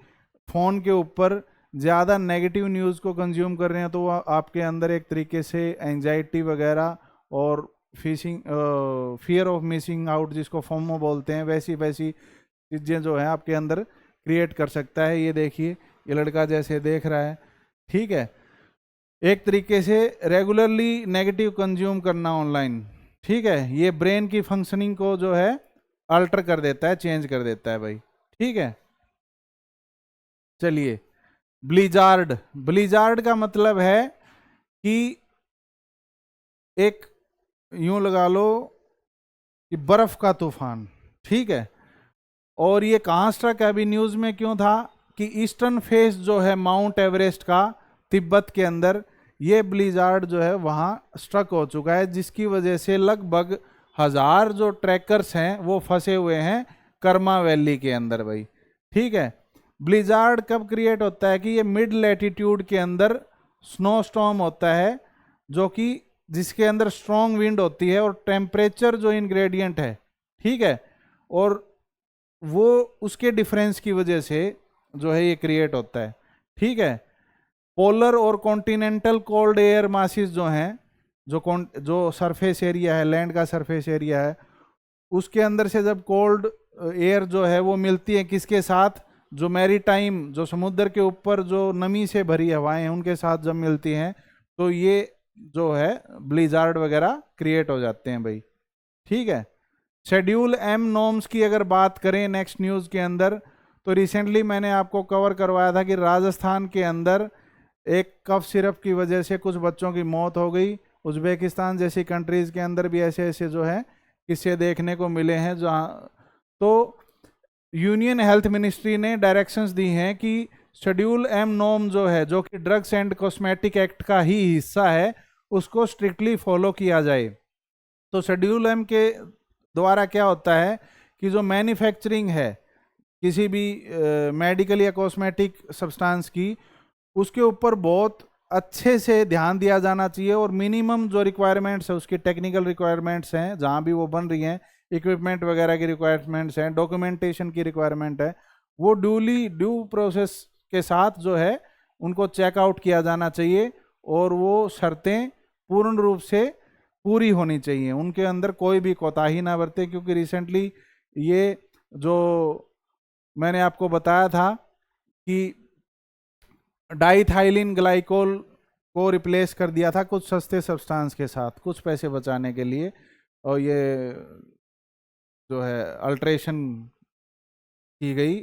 फ़ोन के ऊपर ज़्यादा नेगेटिव न्यूज़ को कंज्यूम कर रहे हैं तो वो आपके अंदर एक तरीके से एंजाइटी वगैरह और फियर ऑफ मिसिंग आउट, जिसको फोमो बोलते हैं, वैसी वैसी चीज़ें जो है आपके अंदर क्रिएट कर सकता है। ये देखिए, ये लड़का जैसे देख रहा है, ठीक है, एक तरीके से रेगुलरली नेगेटिव कंज्यूम करना ऑनलाइन, ठीक है, ये ब्रेन की फंक्शनिंग को जो है अल्टर कर देता है, चेंज कर देता है भाई, ठीक है। चलिए, ब्लिजार्ड, ब्लिजार्ड का मतलब है कि एक यूं लगा लो कि बर्फ का तूफान, ठीक है। और ये कहाँ स्ट्रक है, अभी न्यूज में क्यों था कि ईस्टर्न फेस जो है माउंट एवरेस्ट का, तिब्बत के अंदर, ये ब्लिजार्ड जो है वहाँ स्ट्रक हो चुका है, जिसकी वजह से लगभग 1000 जो ट्रैकर्स हैं वो फंसे हुए हैं कर्मा वैली के अंदर भाई, ठीक है। ब्लिजार्ड कब क्रिएट होता है कि ये मिड लैटिट्यूड के अंदर स्नो स्टॉर्म होता है, जो कि जिसके अंदर स्ट्रॉन्ग विंड होती है और टेम्परेचर जो इंग्रेडिएंट है, ठीक है, और वो उसके डिफरेंस की वजह से जो है ये क्रिएट होता है, ठीक है। पोलर और कॉन्टिनेंटल कोल्ड एयर मासिस जो हैं, जो सरफेस एरिया है, लैंड का सरफेस एरिया है, उसके अंदर से जब कोल्ड एयर जो है वो मिलती है किसके साथ, जो मैरीटाइम, जो समुद्र के ऊपर जो नमी से भरी हवाएं हैं उनके साथ जब मिलती हैं, तो ये जो है ब्लिजार्ड वगैरह क्रिएट हो जाते हैं भाई, ठीक है। शेड्यूल एम नॉर्म्स की अगर बात करें नेक्स्ट न्यूज़ के अंदर, तो रिसेंटली मैंने आपको कवर करवाया था कि राजस्थान के अंदर एक कफ सिरप की वजह से कुछ बच्चों की मौत हो गई। उज्बेकिस्तान जैसी कंट्रीज़ के अंदर भी ऐसे ऐसे जो है किस्से देखने को मिले हैं, जहाँ तो यूनियन हेल्थ मिनिस्ट्री ने डायरेक्शंस दी हैं कि शेड्यूल एम नॉर्म जो है, जो कि ड्रग्स एंड कॉस्मेटिक एक्ट का ही हिस्सा है, उसको स्ट्रिक्टली फॉलो किया जाए। तो शेड्यूल एम के द्वारा क्या होता है कि जो मैन्युफैक्चरिंग है किसी भी मेडिकल या कॉस्मेटिक सब्सटेंस की, उसके ऊपर बहुत अच्छे से ध्यान दिया जाना चाहिए, और मिनिमम जो रिक्वायरमेंट्स है, उसकी टेक्निकल रिक्वायरमेंट्स हैं जहाँ भी वो बन रही हैं, इक्विपमेंट वगैरह की रिक्वायरमेंट्स हैं, डॉक्यूमेंटेशन की रिक्वायरमेंट है, वो ड्यू प्रोसेस के साथ जो है उनको चेकआउट किया जाना चाहिए, और वो शर्तें पूर्ण रूप से पूरी होनी चाहिए, उनके अंदर कोई भी कोताही ना बरते। क्योंकि रिसेंटली ये जो मैंने आपको बताया था कि डाइथाइलिन ग्लाइकोल को रिप्लेस कर दिया था कुछ सस्ते सब्सटेंस के साथ, कुछ पैसे बचाने के लिए, और ये जो है अल्ट्रेशन की गई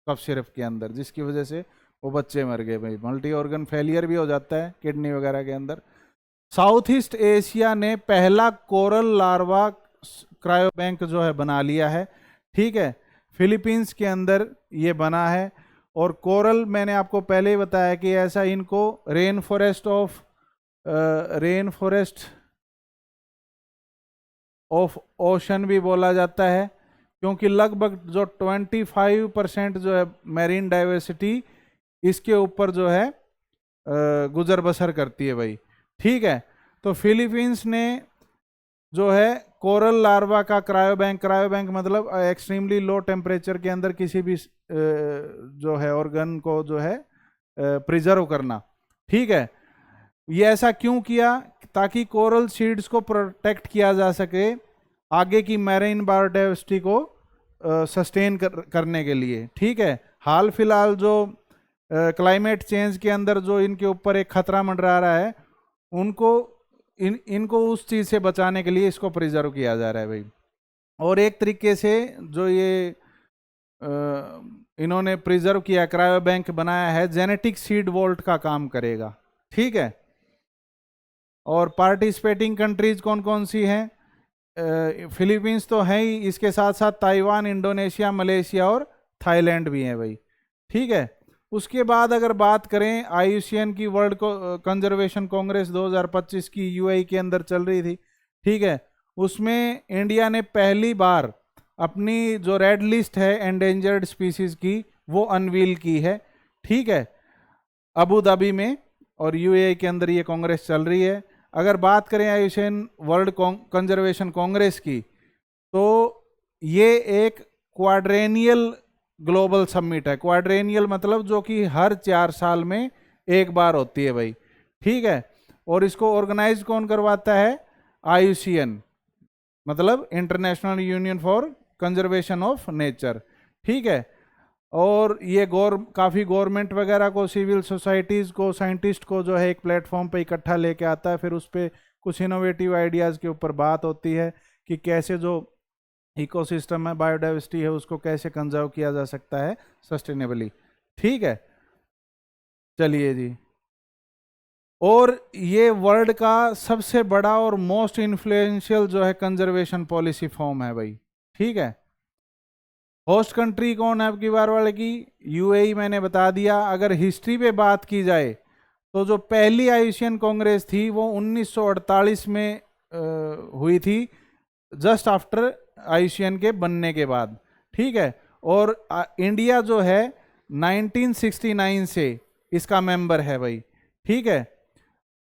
कफ सिरप के अंदर, जिसकी वजह से वो बच्चे मर गए भाई। मल्टी ऑर्गन फेलियर भी हो जाता है किडनी वगैरह के अंदर। साउथ ईस्ट एशिया ने पहला कोरल लार्वा क्रायो बैंक जो है बना लिया है, ठीक है, फिलीपींस के अंदर ये बना है। और कोरल मैंने आपको पहले ही बताया कि ऐसा इनको रेन फॉरेस्ट ऑफ ओशन भी बोला जाता है, क्योंकि लगभग जो 25% जो है मैरीन डाइवर्सिटी इसके ऊपर जो है गुजर बसर करती है भाई, ठीक है। तो फिलीपींस ने जो है कोरल लार्वा का क्रायो बैंक मतलब एक्सट्रीमली लो टेम्परेचर के अंदर किसी भी जो है ऑर्गन को जो है प्रिजर्व करना, ठीक है। ये ऐसा क्यों किया, ताकि कोरल सीड्स को प्रोटेक्ट किया जा सके आगे की मैरीन बायोडाइवर्सिटी को सस्टेन करने के लिए, ठीक है। हाल फिलहाल जो क्लाइमेट चेंज के अंदर जो इनके ऊपर एक खतरा मंडरा रहा है, इनको उस चीज़ से बचाने के लिए इसको प्रिजर्व किया जा रहा है भाई। और एक तरीके से जो ये इन्होंने प्रिजर्व किया, क्रायो बैंक बनाया है, जेनेटिक सीड वॉल्ट का काम करेगा, ठीक है। और पार्टिसिपेटिंग कंट्रीज कौन कौन सी हैं, फिलीपींस तो है ही, इसके साथ साथ ताइवान, इंडोनेशिया, मलेशिया और थाईलैंड भी हैं भाई, ठीक है। उसके बाद अगर बात करें आईयूसीएन की, वर्ल्ड कंजर्वेशन कांग्रेस 2025 की यूएई के अंदर चल रही थी, ठीक है, उसमें इंडिया ने पहली बार अपनी जो रेड लिस्ट है एंडेंजर्ड स्पीसीज की वो अनवील की है, ठीक है, अबू धाबी में, और यूएई के अंदर ये कांग्रेस चल रही है। अगर बात करें आईयूसीएन वर्ल्ड कंजर्वेशन कांग्रेस की, तो ये एक क्वाड्रेनियल ग्लोबल समिट है। क्वाड्रेनियल मतलब जो कि हर 4 साल में एक बार होती है भाई, ठीक है। और इसको ऑर्गेनाइज कौन करवाता है? IUCN, मतलब international union for conservation of nature, ठीक है। और ये काफ़ी गवर्नमेंट वगैरह को, सिविल सोसाइटीज़ को, साइंटिस्ट को जो है एक प्लेटफॉर्म पे इकट्ठा लेके आता है, फिर उस पर कुछ इनोवेटिव आइडियाज़ के ऊपर बात होती है कि कैसे जो इकोसिस्टम है, बायोडाइवर्सिटी है, उसको कैसे कंजर्व किया जा सकता है सस्टेनेबली, ठीक है। चलिए जी, और ये वर्ल्ड का सबसे बड़ा और मोस्ट इन्फ्लुएंशियल जो है कंजर्वेशन पॉलिसी फॉर्म है भाई, ठीक है। होस्ट कंट्री कौन है आपकी बार वाले की? UAE, मैंने बता दिया। अगर हिस्ट्री पे बात की जाए तो जो पहली आईयूसीएन कांग्रेस थी वो 1948 में हुई थी, जस्ट आफ्टर आईयूसीएन के बनने के बाद, ठीक है। और इंडिया जो है 1969 से इसका मेंबर है भाई, ठीक है।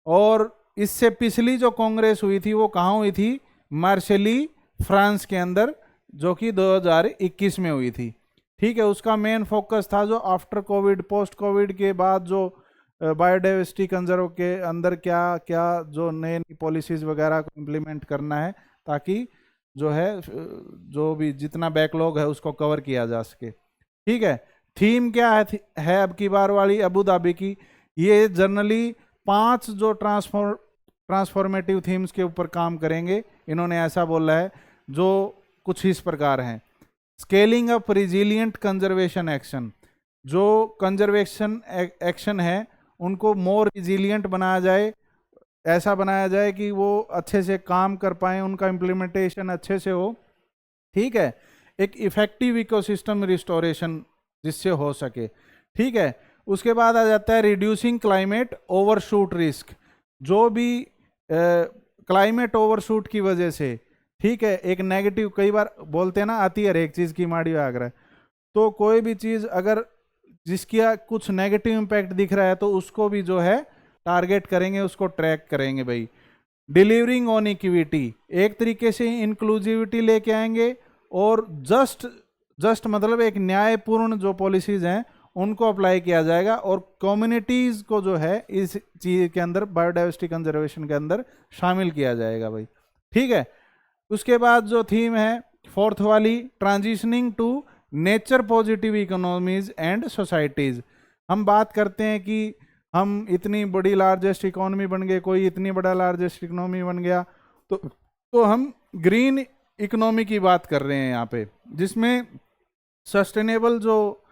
और इससे पिछली जो कांग्रेस हुई थी वो कहाँ हुई थी? मार्शेली, फ्रांस के अंदर, जो कि 2021 में हुई थी, ठीक है। उसका मेन फोकस था जो आफ्टर कोविड, पोस्ट कोविड के बाद जो बायोडाइवर्सिटी कंजर्व के अंदर क्या क्या जो नई नई पॉलिसीज वगैरह को इम्प्लीमेंट करना है, ताकि जो है जो भी जितना बैकलॉग है उसको कवर किया जा सके, ठीक है। थीम क्या है अब की बार वाली अबू धाबी की? ये जनरली 5 जो ट्रांसफॉर्मेटिव थीम्स के ऊपर काम करेंगे, इन्होंने ऐसा बोला है, जो कुछ इस प्रकार हैं। Scaling up resilient conservation action, जो कंजर्वेशन एक्शन है उनको मोर रिजिलियंट बनाया जाए, ऐसा बनाया जाए कि वो अच्छे से काम कर पाए, उनका इम्प्लीमेंटेशन अच्छे से हो, ठीक है। एक इफेक्टिव इकोसिस्टम रिस्टोरेशन जिससे हो सके, ठीक है। उसके बाद आ जाता है रिड्यूसिंग क्लाइमेट ओवरशूट रिस्क, जो भी क्लाइमेट ओवरशूट की वजह से, ठीक है, एक नेगेटिव, कई बार बोलते हैं ना, आती है हर एक चीज़ की माड़ी आगरा, तो कोई भी चीज़ अगर जिसकी कुछ नेगेटिव इम्पैक्ट दिख रहा है तो उसको भी जो है टारगेट करेंगे, उसको ट्रैक करेंगे भाई। डिलीवरिंग ऑन इक्विटी, एक तरीके से इंक्लूसिविटी लेके आएंगे, और जस्ट मतलब एक न्यायपूर्ण जो पॉलिसीज हैं उनको अप्लाई किया जाएगा, और कम्युनिटीज को जो है इस चीज के अंदर, बायोडाइवर्सिटी कंजर्वेशन के अंदर शामिल किया जाएगा भाई, ठीक है। उसके बाद जो थीम है फोर्थ वाली, transitioning to nature positive economies and societies. हम बात करते हैं कि हम इतनी बड़ी लार्जेस्ट इकोनॉमी बन गए, कोई इतनी बड़ा लार्जेस्ट इकोनॉमी बन गया, तो हम ग्रीन इकोनॉमी की बात कर रहे हैं यहाँ पे, जिसमें सस्टेनेबल जो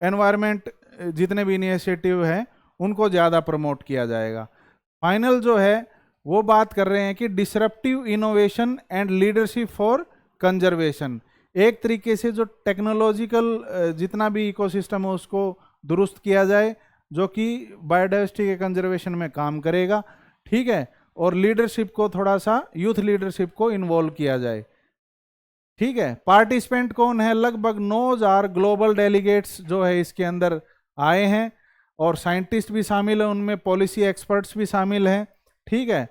एनवायरनमेंट जितने भी इनिशिएटिव हैं उनको ज़्यादा प्रमोट किया जाएगा। फाइनल जो है वो बात कर रहे हैं कि disruptive innovation and leadership for conservation, एक तरीके से जो टेक्नोलॉजिकल जितना भी इकोसिस्टम है उसको दुरुस्त किया जाए, जो कि बायोडाइवर्सिटी के कंजर्वेशन में काम करेगा, ठीक है। और लीडरशिप को थोड़ा सा, यूथ लीडरशिप को इन्वॉल्व किया जाए, ठीक है। पार्टिसिपेंट कौन है? लगभग 9,000 ग्लोबल डेलीगेट्स जो है इसके अंदर आए हैं, और साइंटिस्ट भी शामिल है उनमें, पॉलिसी एक्सपर्ट्स भी शामिल हैं, ठीक है।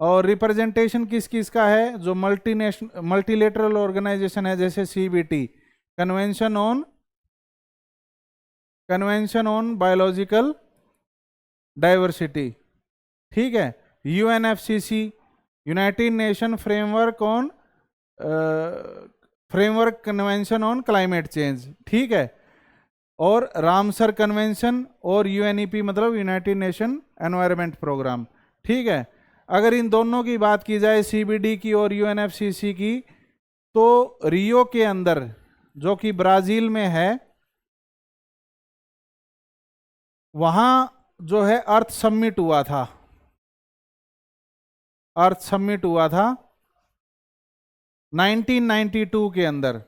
और रिप्रेजेंटेशन किस किस का है? जो मल्टीलेटरल ऑर्गेनाइजेशन है, जैसे CBT, convention on biological diversity, ठीक है। UNFCC, United nation framework convention on climate change, ठीक है। और रामसर कन्वेंशन, और UNEP मतलब यूनाइटेड नेशन एनवायरनमेंट प्रोग्राम, ठीक है। अगर इन दोनों की बात की जाए, CBD की और UNFCC की, तो रियो के अंदर जो कि ब्राजील में है, वहां जो है अर्थ समिट हुआ था, अर्थ समिट हुआ था 1992 के अंदर।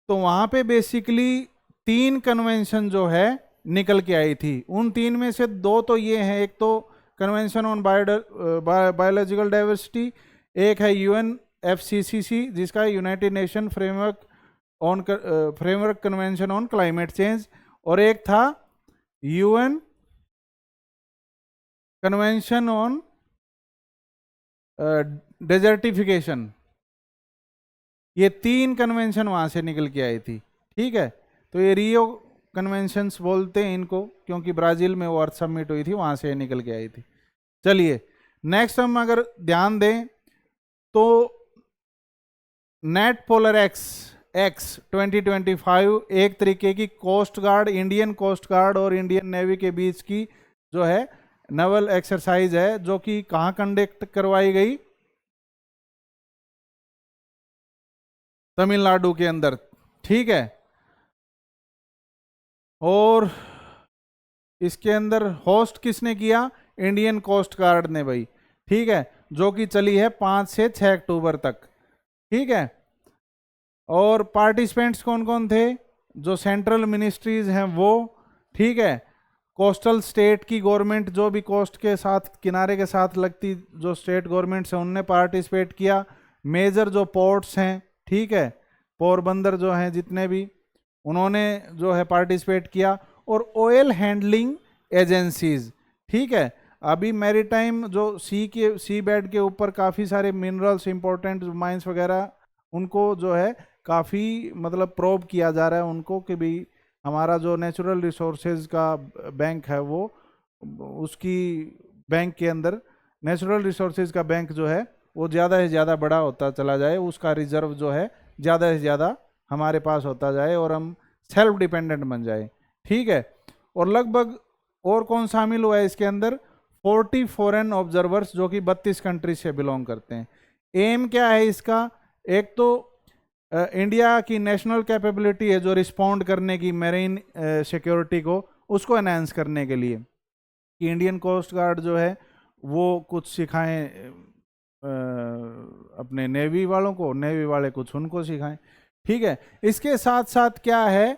तो वहां पे बेसिकली 3 कन्वेंशन जो है निकल के आई थी। उन 3 में से 2 तो ये हैं, एक तो कन्वेंशन ऑन बायोलॉजिकल डाइवर्सिटी, एक है UNFCCC जिसका United nation framework convention on climate change, और एक था UN कन्वेंशन ऑन डेजर्टिफिकेशन। ये 3 कन्वेंशन वहां से निकल के आई थी, ठीक है। तो ये रियो कन्वेंशंस बोलते हैं इनको, क्योंकि ब्राजील में वो अर्थ समिट हुई थी, वहां से निकल के आई थी। चलिए नेक्स्ट हम अगर ध्यान दें तो नेट पोलर एक्स 2025 एक तरीके की coast guard, Indian coast guard और इंडियन नेवी के बीच की जो है नेवल एक्सरसाइज है, जो कि कहां कंडक्ट करवाई गई, तमिलनाडु के अंदर। ठीक है, और इसके अंदर होस्ट किसने किया, इंडियन कोस्ट गार्ड ने भाई। ठीक है, जो कि चली है 5 से 6 अक्टूबर तक। ठीक है, और पार्टिसिपेंट्स कौन कौन थे, जो सेंट्रल मिनिस्ट्रीज हैं वो, ठीक है, कोस्टल स्टेट की गवर्नमेंट, जो भी कोस्ट के साथ किनारे के साथ लगती जो स्टेट गवर्नमेंट्स हैं उनने पार्टिसिपेट किया, मेजर जो पोर्ट्स हैं, ठीक है, पोरबंदर जो हैं जितने भी, उन्होंने जो है पार्टिसिपेट किया, और ऑयल हैंडलिंग एजेंसीज। ठीक है, अभी मैरीटाइम जो सी बेड के ऊपर काफ़ी सारे मिनरल्स, इंपॉर्टेंट माइंस वगैरह, उनको जो है काफ़ी मतलब प्रोब किया जा रहा है उनको, कि भी हमारा जो नेचुरल रिसोर्सेज का बैंक है वो, उसकी बैंक के अंदर नेचुरल रिसोर्सेज का बैंक जो है वो ज़्यादा से ज़्यादा बड़ा होता चला जाए, उसका रिजर्व जो है ज़्यादा से ज़्यादा हमारे पास होता जाए और हम सेल्फ डिपेंडेंट बन जाए। ठीक है, और लगभग और कौन शामिल हुआ है इसके अंदर, 40 फॉरेन ऑब्जर्वर्स जो कि 32 कंट्री से बिलोंग करते हैं। एम क्या है इसका, एक तो इंडिया की नेशनल कैपेबिलिटी है जो रिस्पॉन्ड करने की मेरीन सिक्योरिटी को, उसको एनहांस करने के लिए, कि इंडियन कोस्ट गार्ड जो है वो कुछ सिखाएं अपने नेवी वालों को, नेवी वाले कुछ उनको सिखाएं। ठीक है, इसके साथ साथ क्या है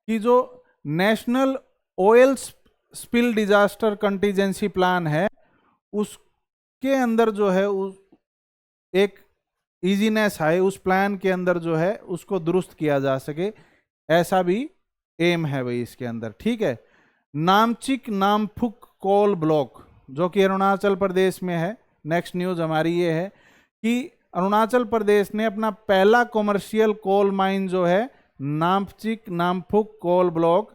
कि जो national oil spill disaster contingency plan है, उसके अंदर जो है एक इजीनेस है, उस प्लान के अंदर जो है उसको दुरुस्त किया जा सके, ऐसा भी एम है भाई इसके अंदर। ठीक है, नामचिक नामफुक कोल ब्लॉक जो कि अरुणाचल प्रदेश में है, नेक्स्ट न्यूज़ हमारी ये है कि अरुणाचल प्रदेश ने अपना पहला कॉमर्शियल कोल माइन जो है Namchik Namphuk coal block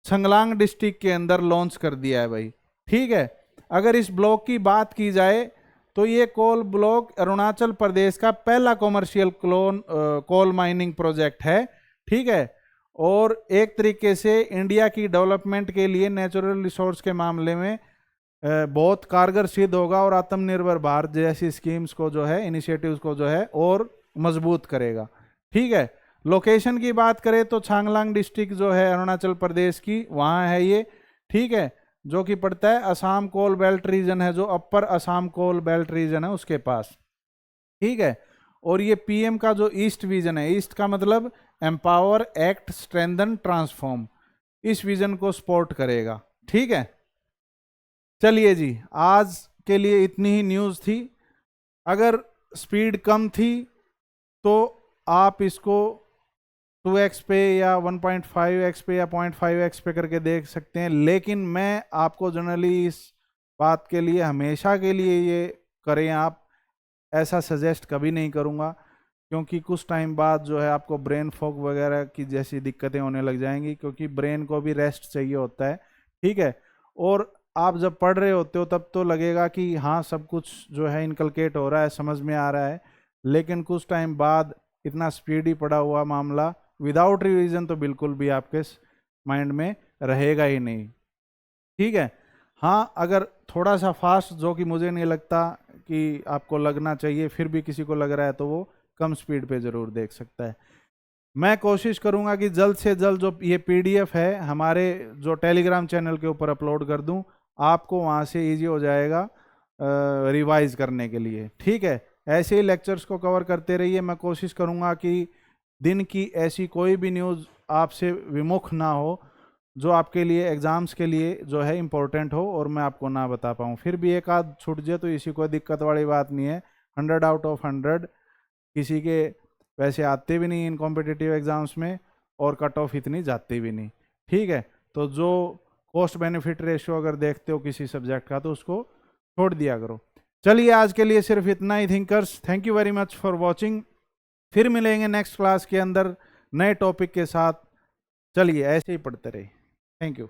छंगलांग district के अंदर लॉन्च कर दिया है भाई। ठीक है, अगर इस ब्लॉक की बात की जाए तो ये कोल ब्लॉक अरुणाचल प्रदेश का पहला कॉमर्शियल कोल माइनिंग प्रोजेक्ट है। ठीक है, और एक तरीके से इंडिया की डेवलपमेंट के लिए नेचुरल रिसोर्स के मामले में बहुत कारगर सिद्ध होगा, और आत्मनिर्भर भारत जैसी स्कीम्स को जो है, इनिशिएटिव्स को जो है और मजबूत करेगा। ठीक है, लोकेशन की बात करें तो छांगलांग डिस्ट्रिक्ट जो है अरुणाचल प्रदेश की, वहाँ है ये। ठीक है, जो कि पड़ता है असम कोल बेल्ट रीजन है, जो अपर असम कोल बेल्ट रीजन है उसके पास। ठीक है, और ये पीएम का जो ईस्ट विजन है, ईस्ट का मतलब एम्पावर, एक्ट, स्ट्रेंथन, ट्रांसफॉर्म, इस विजन को सपोर्ट करेगा। ठीक है, चलिए जी, आज के लिए इतनी ही न्यूज़ थी। अगर स्पीड कम थी तो आप इसको 2x पे या 1.5x पे या 0.5x पे करके देख सकते हैं, लेकिन मैं आपको जनरली इस बात के लिए हमेशा के लिए ये करें आप, ऐसा सजेस्ट कभी नहीं करूँगा, क्योंकि कुछ टाइम बाद जो है आपको ब्रेन फॉग वगैरह की जैसी दिक्कतें होने लग जाएंगी, क्योंकि ब्रेन को भी रेस्ट चाहिए होता है। ठीक है, और आप जब पढ़ रहे होते हो तब तो लगेगा कि हाँ सब कुछ जो है इनकलकेट हो रहा है, समझ में आ रहा है, लेकिन कुछ टाइम बाद इतना स्पीडी पड़ा हुआ मामला विदाउट रिवीजन तो बिल्कुल भी आपके माइंड में रहेगा ही नहीं। ठीक है, हाँ अगर थोड़ा सा फास्ट, जो कि मुझे नहीं लगता कि आपको लगना चाहिए, फिर भी किसी को लग रहा है तो वो कम स्पीड पे ज़रूर देख सकता है। मैं कोशिश करूँगा कि जल्द से जल्द जो ये पीडीएफ है हमारे जो टेलीग्राम चैनल के ऊपर अपलोड कर दूँ, आपको वहाँ से इजी हो जाएगा रिवाइज करने के लिए। ठीक है, ऐसे ही लेक्चर्स को कवर करते रहिए। मैं कोशिश करूँगा कि दिन की ऐसी कोई भी न्यूज़ आपसे विमुख ना हो जो आपके लिए एग्ज़ाम्स के लिए जो है इम्पोर्टेंट हो और मैं आपको ना बता पाऊँ। फिर भी एक आध छूट जाए तो इसी कोई दिक्कत वाली बात नहीं है। 100 आउट ऑफ 100 किसी के वैसे आते भी नहीं इन कॉम्पिटिटिव एग्ज़ाम्स में, और कट ऑफ इतनी जाती भी नहीं। ठीक है, तो जो कॉस्ट बेनिफिट रेशियो अगर देखते हो किसी सब्जेक्ट का तो उसको छोड़ दिया करो। चलिए आज के लिए सिर्फ इतना ही thinkers. Thank you very much for watching. फिर मिलेंगे नेक्स्ट क्लास के अंदर नए टॉपिक के साथ। चलिए ऐसे ही पढ़ते रहिए। Thank you.